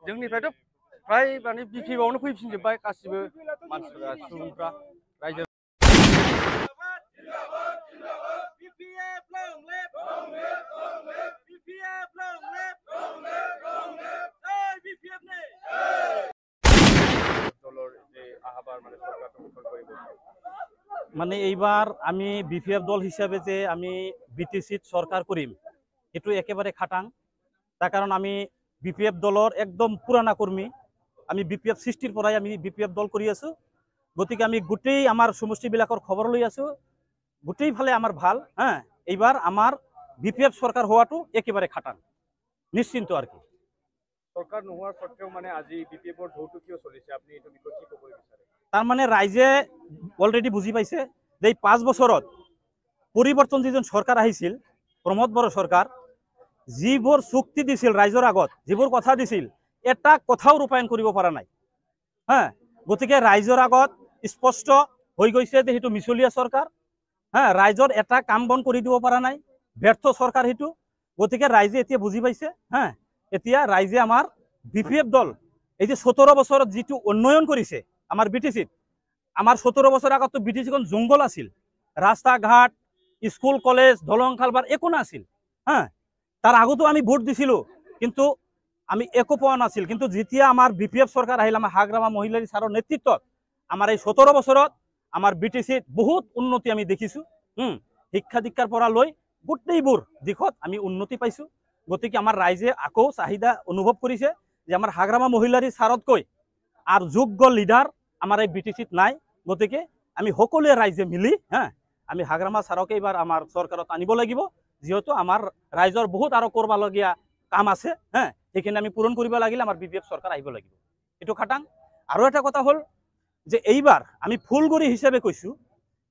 जोंनिफ्रायथ' fry माने बिपिएफआवनो फैफिनजोब्बाय गासिबो मानसिफोरा सुबुंफ्रा रायजो মানে এইবার আমি বিপিএফ দল হিসাবে যে আমি বিটিসিত সরকার করিম এটু একেবারে খাটাং তার কারণ আমি বিপিএফ দলর একদম পুরানা কর্মী আমি বিপিএফ সৃষ্টির পৰাই আমি বিপিএফ দল কৰি আছো গতিকে আমি গোটেই আমাৰ সমষ্টিবিলাকৰ খবৰ লৈ আছো গোটেই ফালে আমাৰ ভাল হ্যাঁ এইবাৰ আমাৰ বিপিএফ সৰকাৰ হওয়াটো একেবাৰে খাটাং নিশ্চিন্ত আৰ কি সৰকাৰ নোহোৱাৰ সত্ত্বেও মানে আজি বিপিএফৰ ঢৌটো কিয় চলিছে আপনি এইটো বিষয়ে কি ক'ব বিচাৰে তাৰ মানে ৰাইজে অলৰেডি বুঝি পাইছে যে এই 5 বছৰত পৰিবৰ্তন যেজন সৰকাৰ আহিছিল প্ৰমোদ বড় সৰকাৰ যিবোৰ চুক্তি দিছিল ৰাইজৰ আগত যিবোৰ কথা দিছিল এটা কথাও ৰূপায়ণ কৰিব পৰা নাই হ্যাঁ গতিকে ৰাইজৰ আগত স্পষ্ট হৈ গৈছে যে হেতু মিছলীয়া সৰকাৰ হ্যাঁ ৰাইজৰ এটা কাম বন কৰি দিব পৰা নাই ব্যর্থ সরকার হেতু গতিকে রাইজে এতিয়া বুঝি পাইছে হ্যাঁ এতিয়া রাইজে আমার বিপিএফ দল এই যে 17 বছৰত যেটো উন্নয়ন কৰিছে আমার বিটিসিত আমার 17 বছর আগত তো বিটিসিখন জঙ্গল আছিল রাস্তা ঘাট স্কুল কলেজ দলং খালবার একো নাছিল হ্যাঁ তার আগতো আমি ভোট দিছিল কিন্তু আমি একো পাওয়া নাছিল কিন্তু যেতিয়া আমার বিপিএফ সরকার আহিল আমার হাগ্রামা মহিলারী সাৰৰ নেতৃত্বত আমাৰ এই 17 বছৰত আমাৰ বিটিসিত বহুত উন্নতি আমি দেখিছো শিক্ষা দীক্ষাৰ পৰা লৈ গোটেইবোৰ দিশত আমি উন্নতি পাইছো গতিকে আমাৰ ৰাইজে আকৌ চাহিদা অনুভব কৰিছে যে আমাৰ হাগ্ৰামা মহিলাৰী সাৰতকৈ আৰ যোগ্য লিডাৰ আমাৰ এই বিটিসিত নাই গতিকে আমি সকলোৱে রাইজে মিলি হ্যাঁ আমি হাগ্রামা সারকে এবার আমার সরকারত আনিব লাগিব যেহেতু আমার রাইজর বহুত আরো করবালগীয়া কাম আছে হ্যাঁ সেইখিনি আমি পূরণ কৰিব লাগিলে আমাৰ বিপিএফ সৰকাৰ আহিব লাগিব এটো খাটাং আৰু এটা কথা হল যে এইবাৰ আমি ফুলগুৰি হিসাবে কৈছো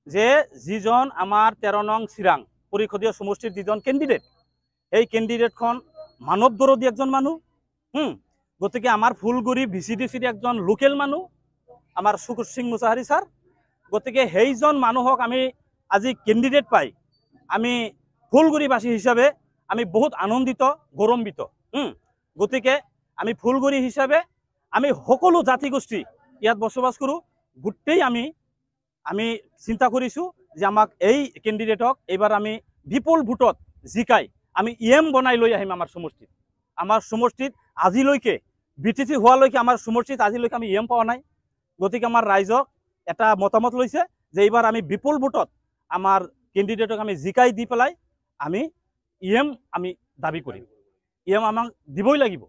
যে যিজন আমাৰ 13 নং চিৰাং পৰিষদীয় সমষ্টিৰ যিজন ক্যান্ডিডেট এই ক্যান্ডিডেটখন মানৱ দৰদী একজন মানুহ গতিকে আমাৰ ফুলগুৰি ভিসিডিসিৰ একজন লোকেল মানুহ আমাৰ শুকুৰ সিং মুসাহাৰি স্যাৰ গতিকে সেইজন মানুহক আমি আজি ক্যান্ডিডেট পাই আমি ফুলগুৰিবাসী হিসাবে আমি বহুত আনন্দিত গৌৰৱান্বিত গতিকে আমি ফুলগুৰি হিসাবে আমি সকলো জাতিগোষ্ঠী ইয়াত বসবাস কৰো গোটেই আমি চিন্তা কৰিছো যে আমাক এই ক্যান্ডিডেটক এইবাৰ আমি বিপুল ভোটত জিকাই আমি ইএম বনাই লৈ আহিম আমাৰ সমষ্টিত আজিলৈকে বিটিসি হোৱালৈকে আমাৰ সমষ্টিত আজিলৈকে আমি ইএম পোৱা নাই গতিকে আমাৰ ৰাইজক এটা মতামত লৈছে যে এইবাৰ আমি বিপুল ভোটত আমাৰ ক্যান্ডিডেটক আমি জিকাই দি পেলাই আমি ইএম আমি দাবী কৰিম ইএম আমাক দিবই লাগিব